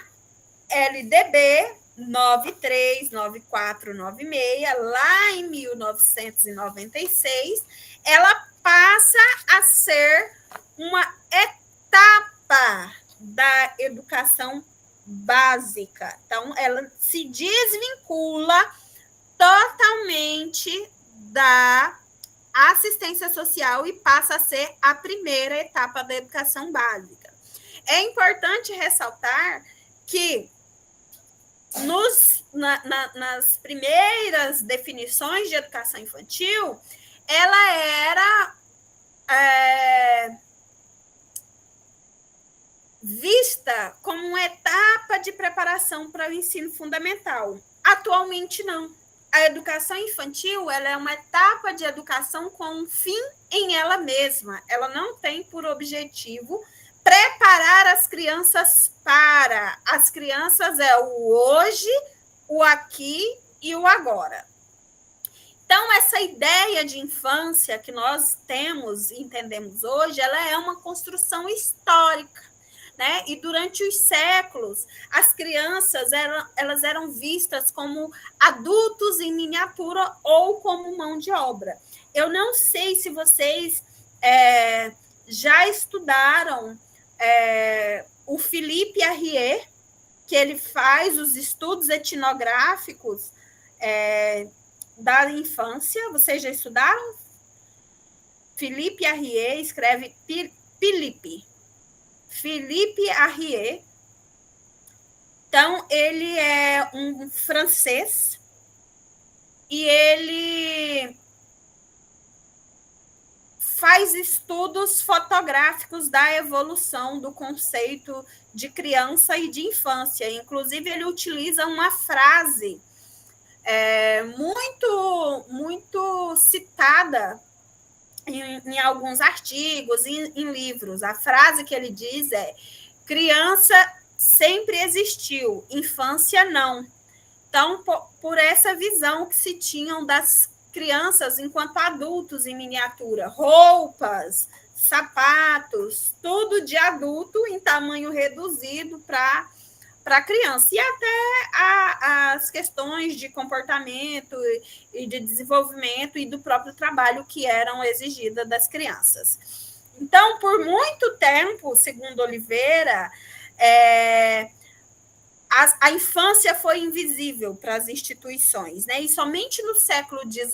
LDB 939496, lá em 1996, ela passa a ser uma etapa da educação básica. Então, ela se desvincula totalmente da assistência social e passa a ser a primeira etapa da educação básica. É importante ressaltar que nas primeiras definições de educação infantil, ela era vista como uma etapa de preparação para o ensino fundamental. Atualmente, não. A educação infantil ela é uma etapa de educação com um fim em ela mesma. Ela não tem por objetivo preparar as crianças para. As crianças é o hoje, o aqui e o agora. Então, essa ideia de infância que nós temos e entendemos hoje, ela é uma construção histórica, né? E durante os séculos, as crianças elas eram vistas como adultos em miniatura ou como mão de obra. Eu não sei se vocês já estudaram o Philippe Arrier, que ele faz os estudos etnográficos da infância. Vocês já estudaram? Philippe Arrier, escreve Philippe Arrier. Então, ele é um francês e ele faz estudos fotográficos da evolução do conceito de criança e de infância. Inclusive, ele utiliza uma frase muito citada em alguns artigos, em livros. A frase que ele diz é: criança sempre existiu, infância não. Então, por essa visão que se tinham das crianças enquanto adultos em miniatura, roupas, sapatos, tudo de adulto em tamanho reduzido para criança. E até as questões de comportamento e de desenvolvimento e do próprio trabalho que eram exigidas das crianças. Então, por muito tempo, segundo Oliveira, a infância foi invisível para as instituições, né? E somente no século XIX,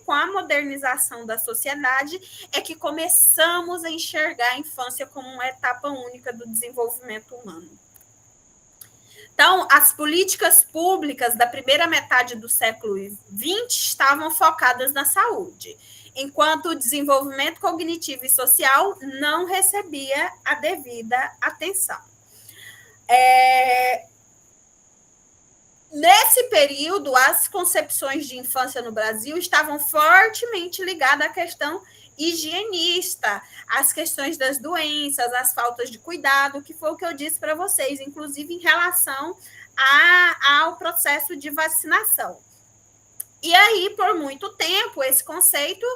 com a modernização da sociedade, é que começamos a enxergar a infância como uma etapa única do desenvolvimento humano. Então, as políticas públicas da primeira metade do século XX estavam focadas na saúde, enquanto o desenvolvimento cognitivo e social não recebia a devida atenção. Nesse período, as concepções de infância no Brasil estavam fortemente ligadas à questão higienista, às questões das doenças, às faltas de cuidado, que foi o que eu disse para vocês, inclusive em relação ao processo de vacinação. E aí, por muito tempo, esse conceito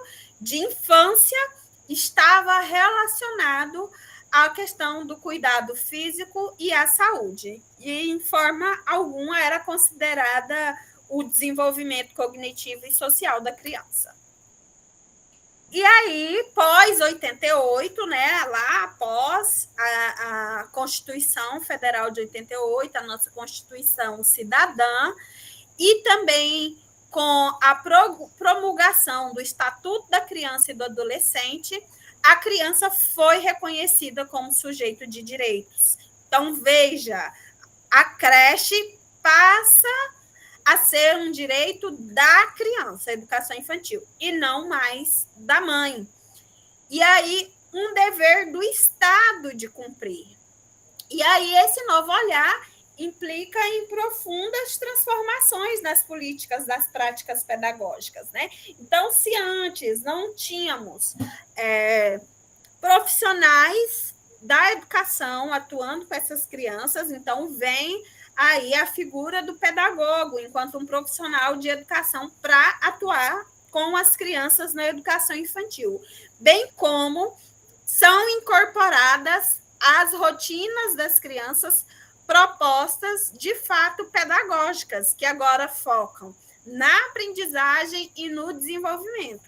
de infância estava relacionado à questão do cuidado físico e à saúde. E, em forma alguma, era considerada o desenvolvimento cognitivo e social da criança. E aí, pós-88, né, lá após a Constituição Federal de 88, a nossa Constituição Cidadã, e também com a promulgação do Estatuto da Criança e do Adolescente, a criança foi reconhecida como sujeito de direitos. Então, veja, a creche passa a ser um direito da criança, a educação infantil, e não mais da mãe. E aí, um dever do Estado de cumprir. E aí, esse novo olhar implica em profundas transformações nas políticas, das práticas pedagógicas, né? Então, se antes não tínhamos profissionais da educação atuando com essas crianças, então vem aí a figura do pedagogo, enquanto um profissional de educação para atuar com as crianças na educação infantil, bem como são incorporadas as rotinas das crianças propostas de fato pedagógicas, que agora focam na aprendizagem e no desenvolvimento,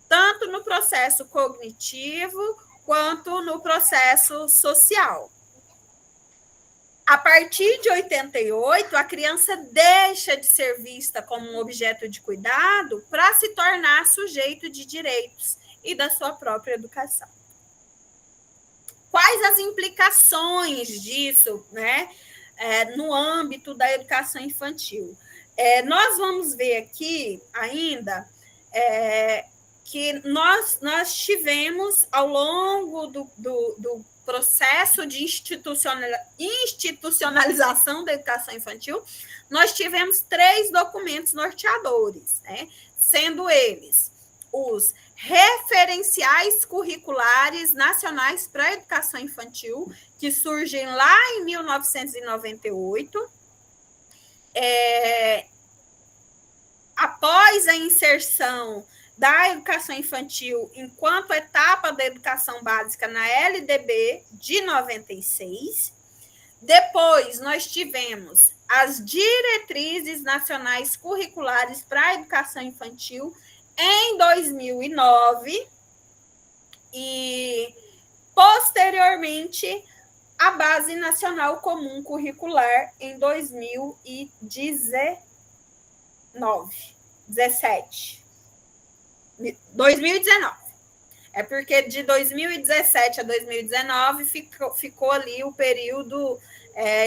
tanto no processo cognitivo quanto no processo social. A partir de 88, a criança deixa de ser vista como um objeto de cuidado para se tornar sujeito de direitos e da sua própria educação. Quais as implicações disso, né, no âmbito da educação infantil? Nós vamos ver aqui ainda que nós tivemos, ao longo do processo de institucionalização da educação infantil, nós tivemos 3 documentos norteadores, né? Sendo eles os referenciais curriculares nacionais para a educação infantil, que surgem lá em 1998, após a inserção da educação infantil enquanto etapa da educação básica na LDB de 96. Depois, nós tivemos as diretrizes nacionais curriculares para a educação infantil em 2009 e, posteriormente, a Base Nacional Comum Curricular em 2019. 2019. É porque de 2017 a 2019 ficou ali o período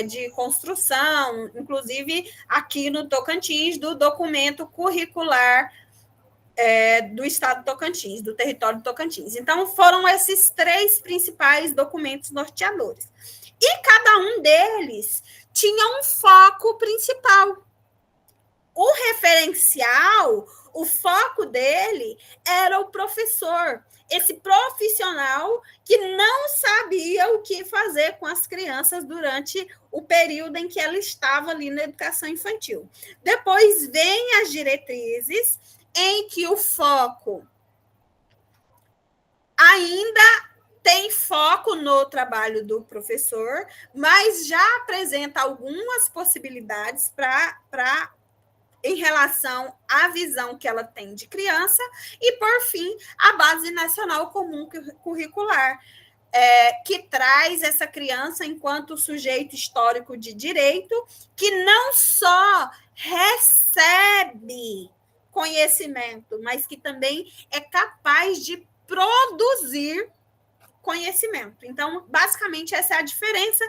de construção, inclusive aqui no Tocantins, do documento curricular do estado do Tocantins, do território do Tocantins. Então, foram esses 3 principais documentos norteadores. E cada um deles tinha um foco principal. O referencial, o foco dele era o professor, esse profissional que não sabia o que fazer com as crianças durante o período em que ela estava ali na educação infantil. Depois vem as diretrizes, em que o foco ainda tem foco no trabalho do professor, mas já apresenta algumas possibilidades em relação à visão que ela tem de criança, e, por fim, a Base Nacional Comum Curricular, que traz essa criança enquanto sujeito histórico de direito, que não só recebe conhecimento, mas que também é capaz de produzir conhecimento. Então, basicamente, essa é a diferença.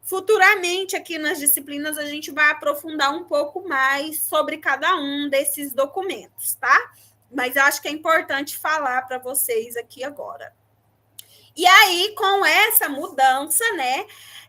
Futuramente, aqui nas disciplinas, a gente vai aprofundar um pouco mais sobre cada um desses documentos, tá? Mas eu acho que é importante falar para vocês aqui agora. E aí, com essa mudança, né,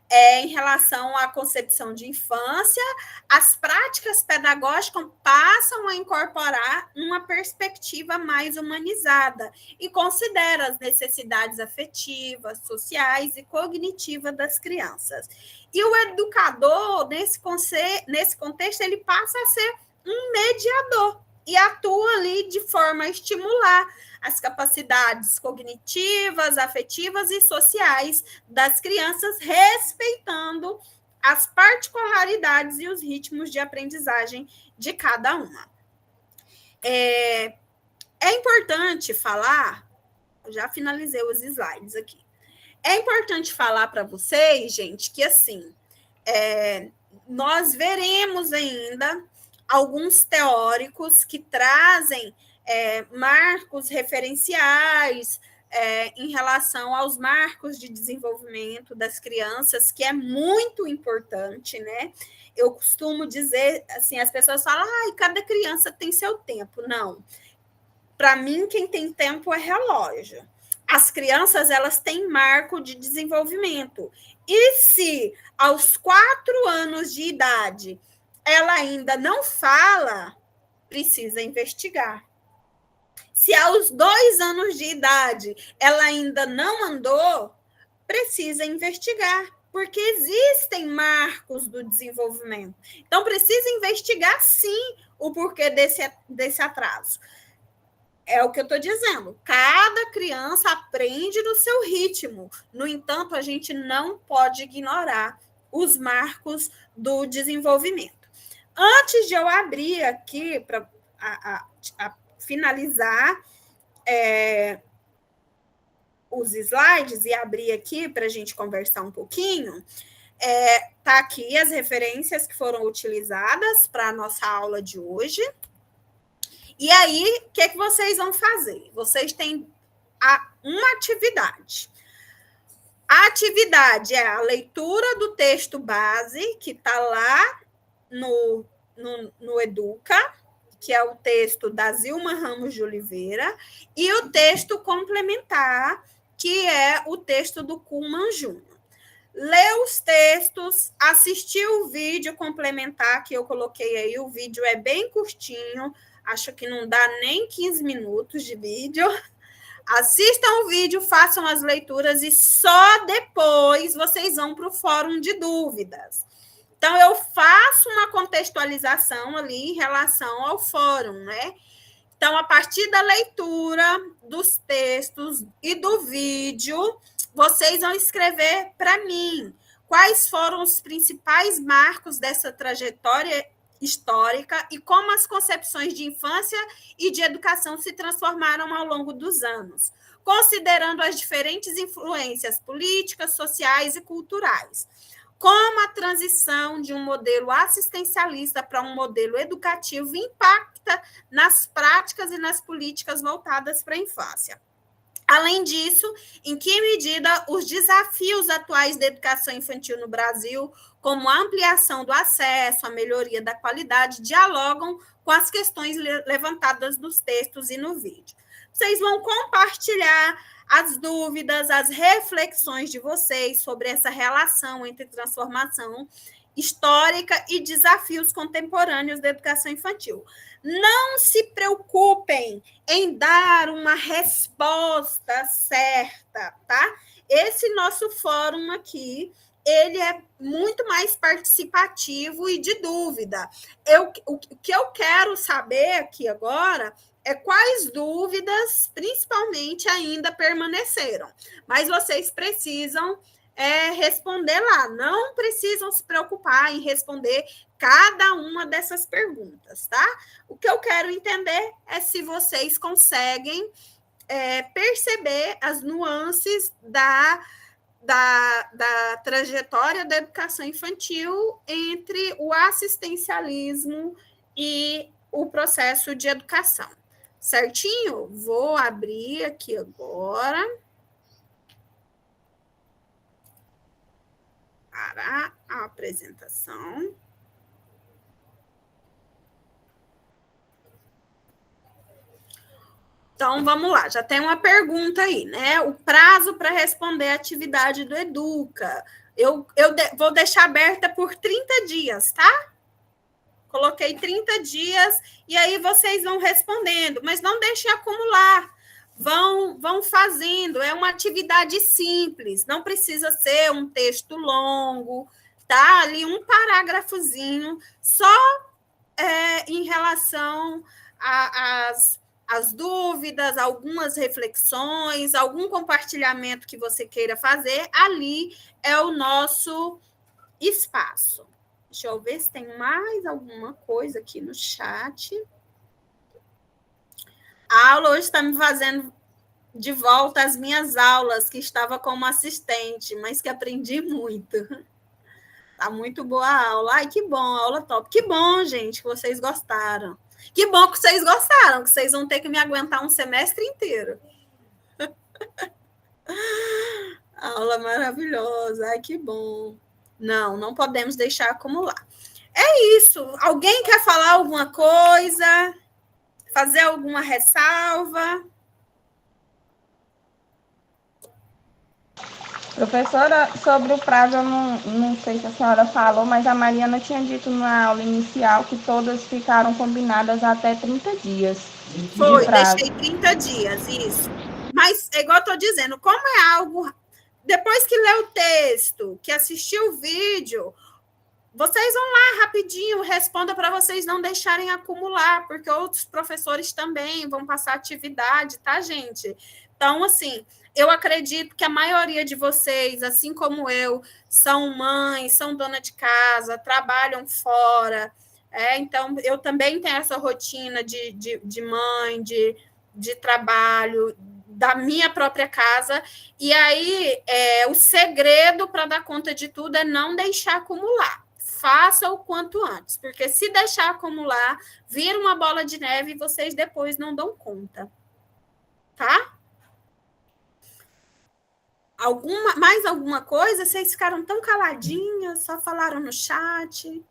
em relação à concepção de infância, as práticas pedagógicas passam a incorporar uma perspectiva mais humanizada e considera as necessidades afetivas, sociais e cognitivas das crianças. E o educador, nesse contexto, ele passa a ser um mediador e atua ali de forma a estimular as capacidades cognitivas, afetivas e sociais das crianças, respeitando as particularidades e os ritmos de aprendizagem de cada uma. É importante falar, já finalizei os slides aqui, é importante falar para vocês, gente, que assim, nós veremos ainda alguns teóricos que trazem marcos referenciais em relação aos marcos de desenvolvimento das crianças, que é muito importante, né? Eu costumo dizer, assim, as pessoas falam, cada criança tem seu tempo. Não. Para mim, quem tem tempo é relógio. as crianças, elas têm marco de desenvolvimento. E se aos 4 anos de idade ela ainda não fala, precisa investigar. Se aos 2 anos de idade ela ainda não andou, precisa investigar, porque existem marcos do desenvolvimento. Então, precisa investigar, sim, o porquê desse atraso. É o que eu estou dizendo. Cada criança aprende no seu ritmo. No entanto, a gente não pode ignorar os marcos do desenvolvimento. Antes de eu abrir aqui para finalizar os slides e abrir aqui para a gente conversar um pouquinho, tá aqui as referências que foram utilizadas para a nossa aula de hoje. E aí, o que vocês vão fazer? Vocês têm uma atividade. A atividade é a leitura do texto base, que está lá no Educa, que é o texto da Zilma Ramos de Oliveira, e o texto complementar, que é o texto do Kuhlman Júnior. Ler os textos, assistir o vídeo complementar que eu coloquei aí, o vídeo é bem curtinho, acho que não dá nem 15 minutos de vídeo. Assistam o vídeo, façam as leituras e só depois vocês vão para o fórum de dúvidas. Então, eu faço uma contextualização ali em relação ao fórum, né? Então, a partir da leitura dos textos e do vídeo, vocês vão escrever para mim quais foram os principais marcos dessa trajetória histórica e como as concepções de infância e de educação se transformaram ao longo dos anos, considerando as diferentes influências políticas, sociais e culturais. Como a transição de um modelo assistencialista para um modelo educativo impacta nas práticas e nas políticas voltadas para a infância. Além disso, em que medida os desafios atuais da educação infantil no Brasil, como a ampliação do acesso, a melhoria da qualidade, dialogam com as questões levantadas nos textos e no vídeo. Vocês vão compartilhar as dúvidas, as reflexões de vocês sobre essa relação entre transformação histórica e desafios contemporâneos da educação infantil. Não se preocupem em dar uma resposta certa, tá? Esse nosso fórum aqui, ele é muito mais participativo e de dúvida. O que eu quero saber aqui agora é quais dúvidas, principalmente, ainda permaneceram. Mas vocês precisam responder lá. Não precisam se preocupar em responder cada uma dessas perguntas, tá? O que eu quero entender é se vocês conseguem perceber as nuances da trajetória da educação infantil entre o assistencialismo e o processo de educação. Certinho? Vou abrir aqui agora para a apresentação. Então, vamos lá, já tem uma pergunta aí, né? O prazo para responder a atividade do Educa. Eu vou deixar aberta por 30 dias, tá? Coloquei 30 dias e aí vocês vão respondendo, mas não deixem acumular. Vão fazendo, é uma atividade simples, não precisa ser um texto longo, tá? Ali um parágrafozinho, só em relação às dúvidas, algumas reflexões, algum compartilhamento que você queira fazer, ali é o nosso espaço. Deixa eu ver se tem mais alguma coisa aqui no chat. A aula hoje está me fazendo de volta às minhas aulas, que estava como assistente, mas que aprendi muito. Tá muito boa a aula. Ai, que bom, aula top. Que bom, gente, que vocês gostaram. Que bom que vocês gostaram, que vocês vão ter que me aguentar um semestre inteiro. Aula maravilhosa. Ai, que bom. Não podemos deixar acumular. É isso. Alguém quer falar alguma coisa? Fazer alguma ressalva? Professora, sobre o prazo, eu não sei se a senhora falou, mas a Mariana tinha dito na aula inicial que todas ficaram combinadas até 30 dias de Foi, prazo. deixei 30 dias, isso. Mas, é igual eu estou dizendo, como é algo. Depois que lê o texto, que assistiu o vídeo, vocês vão lá rapidinho, responda para vocês não deixarem acumular, porque outros professores também vão passar atividade, tá, gente? Então, assim, eu acredito que a maioria de vocês, assim como eu, são mães, são dona de casa, trabalham fora. Então, eu também tenho essa rotina de mãe, de trabalho, da minha própria casa. E aí, o segredo para dar conta de tudo é não deixar acumular. Faça o quanto antes, porque se deixar acumular, vira uma bola de neve e vocês depois não dão conta. Tá? Mais alguma coisa? Vocês ficaram tão caladinhas, só falaram no chat.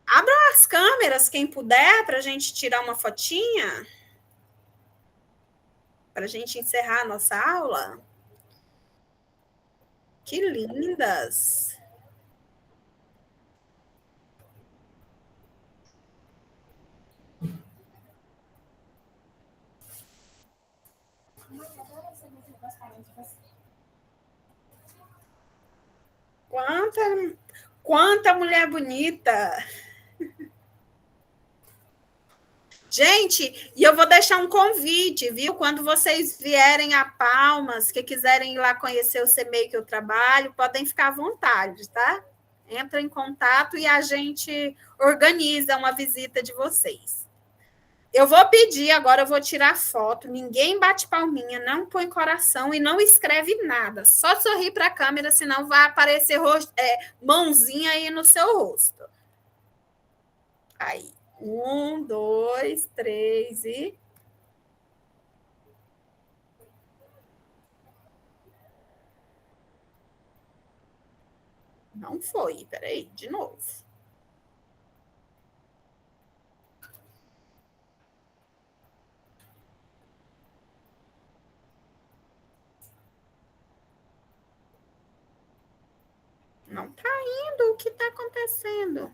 Abram as câmeras, quem puder, para a gente tirar uma fotinha. Para a gente encerrar a nossa aula. Que lindas! Mãe, adoro esse vídeo gostarem de você. Quanta mulher bonita! Gente, e eu vou deixar um convite, viu? Quando vocês vierem a Palmas, que quiserem ir lá conhecer o CMEI que eu trabalho, podem ficar à vontade, tá? Entra em contato e a gente organiza uma visita de vocês. Eu vou pedir, agora eu vou tirar foto, ninguém bate palminha, não põe coração e não escreve nada, só sorrir para a câmera, senão vai aparecer mãozinha aí no seu rosto. Aí. 1, 2, 3 e... Não foi, peraí, de novo. Não tá indo, o que tá acontecendo?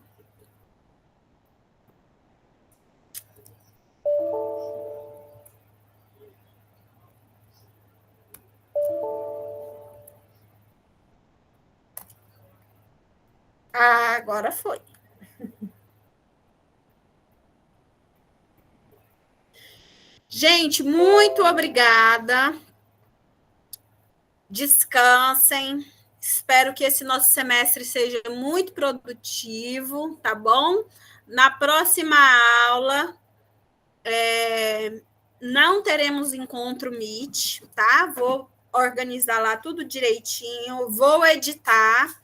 Ah, agora foi. Gente, muito obrigada. Descansem. Espero que esse nosso semestre seja muito produtivo, tá bom? Na próxima aula, não teremos encontro Meet, tá? Vou organizar lá tudo direitinho, vou editar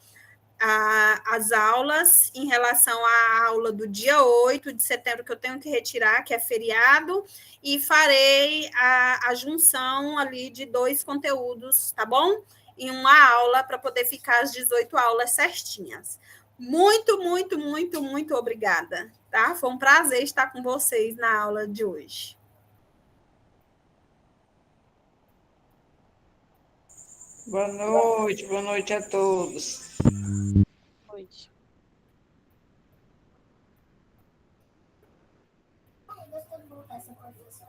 as aulas em relação à aula do dia 8 de setembro, que eu tenho que retirar, que é feriado, e farei a junção ali de 2 conteúdos, tá bom? Em uma aula, para poder ficar as 18 aulas certinhas. Muito, muito, muito, muito obrigada, tá? Foi um prazer estar com vocês na aula de hoje. Boa noite a todos. Boa noite. Ai, gostou de voltar essa conversa.